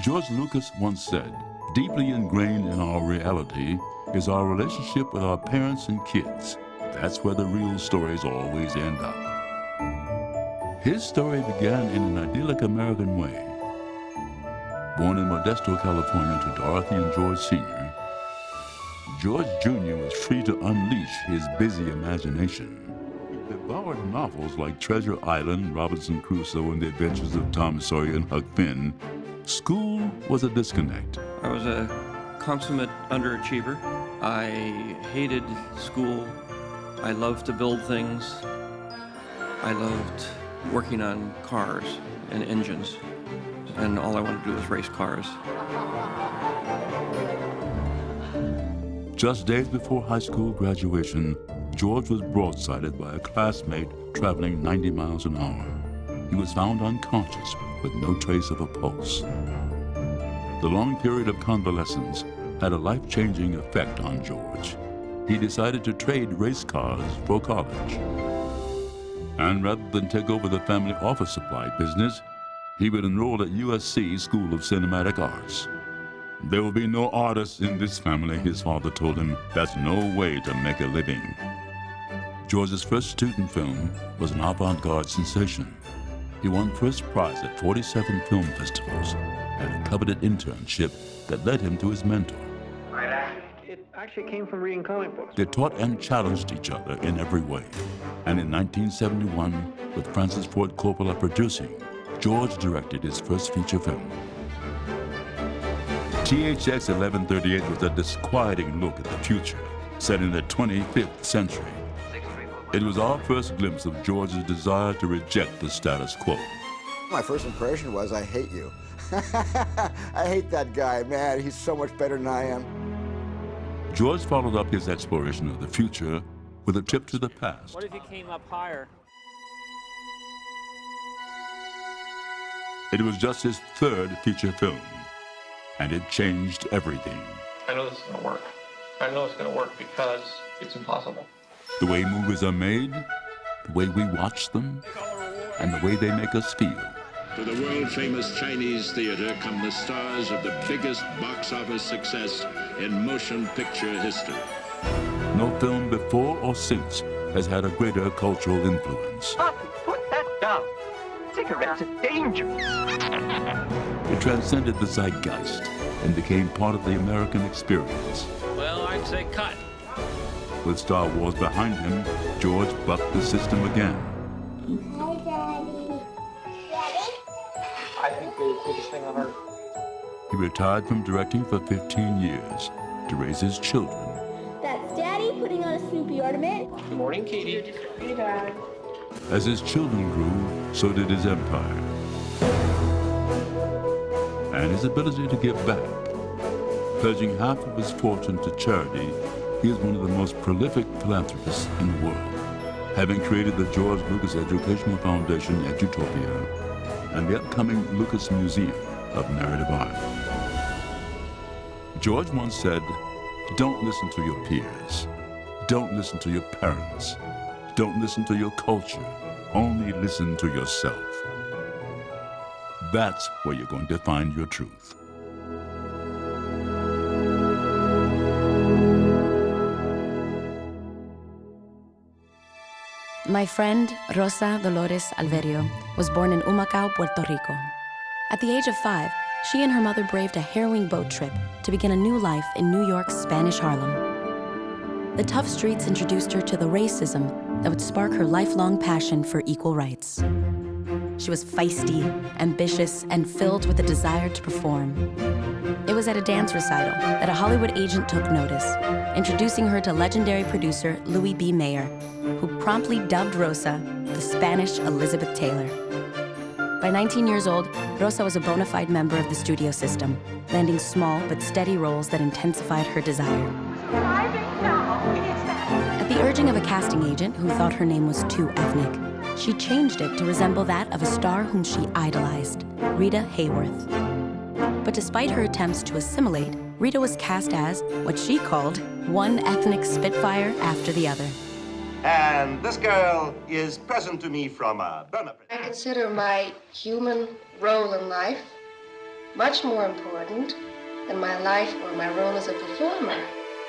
George Lucas once said, "Deeply ingrained in our reality is our relationship with our parents and kids. That's where the real stories always end up." His story began in an idyllic American way. Born in Modesto, California to Dorothy and George Sr., George Jr. was free to unleash his busy imagination. He devoured novels like Treasure Island, Robinson Crusoe, and The Adventures of Tom Sawyer and Huck Finn. School was a disconnect. I was a consummate underachiever. I hated school. I loved to build things. I loved working on cars and engines. And all I wanted to do was race cars. Just days before high school graduation, George was broadsided by a classmate traveling 90 miles an hour. He was found unconscious with no trace of a pulse. The long period of convalescence had a life-changing effect on George. He decided to trade race cars for college. And rather than take over the family office supply business, he would enroll at USC School of Cinematic Arts. "There will be no artists in this family," his father told him. "That's no way to make a living." George's first student film was an avant-garde sensation. He won first prize at 47 film festivals and a coveted internship that led him to his mentor. It actually came from reading comic books. They taught and challenged each other in every way. And in 1971, with Francis Ford Coppola producing, George directed his first feature film. THX 1138 was a disquieting look at the future, set in the 25th century. It was our first glimpse of George's desire to reject the status quo. My first impression was, I hate you. I hate that guy, man. He's so much better than I am. George followed up his exploration of the future with a trip to the past. What if you came up higher? It was just his third feature film, and it changed everything. I know this is gonna work. I know it's gonna work because it's impossible. The way movies are made, the way we watch them, and the way they make us feel. To the world-famous Chinese theater come the stars of the biggest box office success in motion picture history. No film before or since has had a greater cultural influence. Put that down. Cigarettes are dangerous. It transcended the zeitgeist and became part of the American experience. Well, I'd say cut. With Star Wars behind him, George bucked the system again. Hi, Daddy. Daddy? I think the biggest thing on earth. He retired from directing for 15 years to raise his children. That's Daddy putting on a Snoopy ornament. Good morning, Katie. Hey, Dad. As his children grew, so did his empire. And his ability to give back. Pledging half of his fortune to charity, he is one of the most prolific philanthropists in the world, having created the George Lucas Educational Foundation at Utopia and the upcoming Lucas Museum of Narrative Art. George once said, "Don't listen to your peers. Don't listen to your parents. Don't listen to your culture. Only listen to yourself. That's where you're going to find your truth." My friend, Rosa Dolores Alverio, was born in Humacao, Puerto Rico. At the age of 5, she and her mother braved a harrowing boat trip to begin a new life in New York's Spanish Harlem. The tough streets introduced her to the racism that would spark her lifelong passion for equal rights. She was feisty, ambitious, and filled with a desire to perform. It was at a dance recital that a Hollywood agent took notice, introducing her to legendary producer Louis B. Mayer, who promptly dubbed Rosa the Spanish Elizabeth Taylor. By 19 years old, Rosa was a bona fide member of the studio system, landing small but steady roles that intensified her desire. At the urging of a casting agent who thought her name was too ethnic, she changed it to resemble that of a star whom she idolized, Rita Hayworth. But despite her attempts to assimilate, Rita was cast as what she called one ethnic spitfire after the other. And this girl is present to me from Burma. I consider my human role in life much more important than my life or my role as a performer.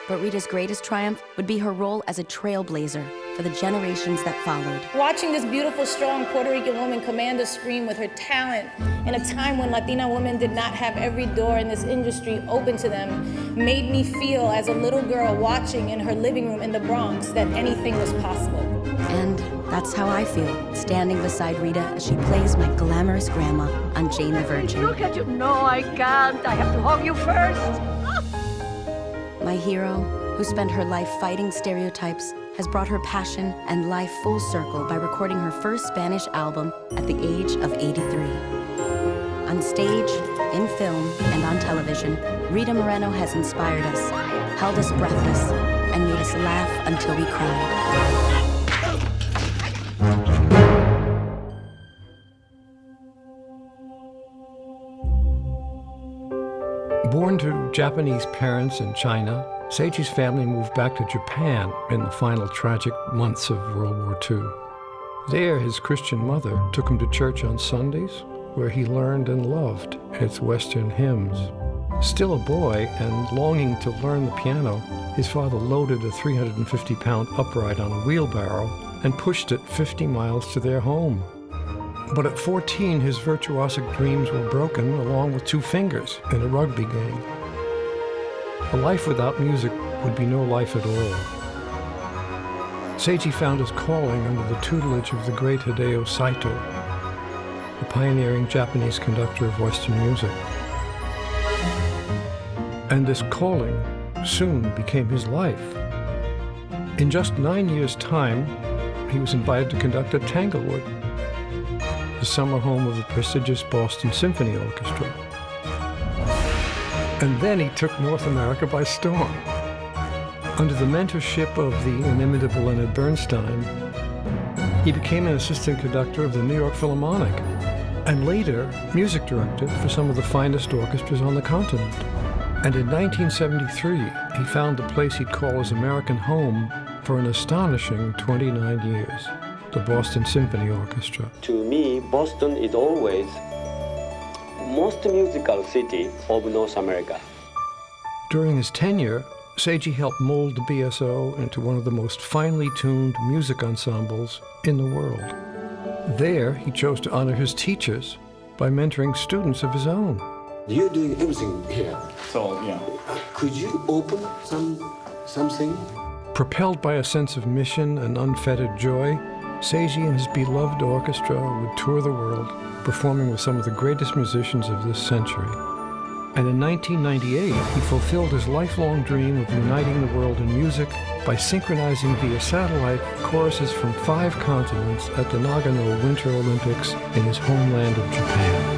But Rita's greatest triumph would be her role as a trailblazer for the generations that followed. Watching this beautiful, strong Puerto Rican woman command a screen with her talent in a time when Latina women did not have every door in this industry open to them made me feel, as a little girl watching in her living room in the Bronx, that anything was possible. And that's how I feel, standing beside Rita as she plays my glamorous grandma on Jane the Virgin. Look at you. No, I can't. I have to hug you first. My hero, who spent her life fighting stereotypes, has brought her passion and life full circle by recording her first Spanish album at the age of 83. On stage, in film, and on television, Rita Moreno has inspired us, held us breathless, and made us laugh until we cried. Born to Japanese parents in China, Seiji's family moved back to Japan in the final tragic months of World War II. There, his Christian mother took him to church on Sundays, where he learned and loved its Western hymns. Still a boy and longing to learn the piano, his father loaded a 350-pound upright on a wheelbarrow and pushed it 50 miles to their home. But at 14, his virtuosic dreams were broken, along with 2 fingers in a rugby game. A life without music would be no life at all. Seiji found his calling under the tutelage of the great Hideo Saito, the pioneering Japanese conductor of Western music. And this calling soon became his life. In just 9 years' time, he was invited to conduct at Tanglewood, the summer home of the prestigious Boston Symphony Orchestra. And then he took North America by storm. Under the mentorship of the inimitable Leonard Bernstein, he became an assistant conductor of the New York Philharmonic, and later music director for some of the finest orchestras on the continent. And in 1973, he found the place he'd call his American home for an astonishing 29 years, the Boston Symphony Orchestra. To me, Boston is always most musical city of North America. During his tenure, Seiji helped mold the BSO into one of the most finely tuned music ensembles in the world. There, he chose to honor his teachers by mentoring students of his own. You're doing everything here. So, yeah. Could you open something? Propelled by a sense of mission and unfettered joy, Seiji and his beloved orchestra would tour the world, performing with some of the greatest musicians of this century. And in 1998, he fulfilled his lifelong dream of uniting the world in music by synchronizing via satellite choruses from 5 continents at the Nagano Winter Olympics in his homeland of Japan.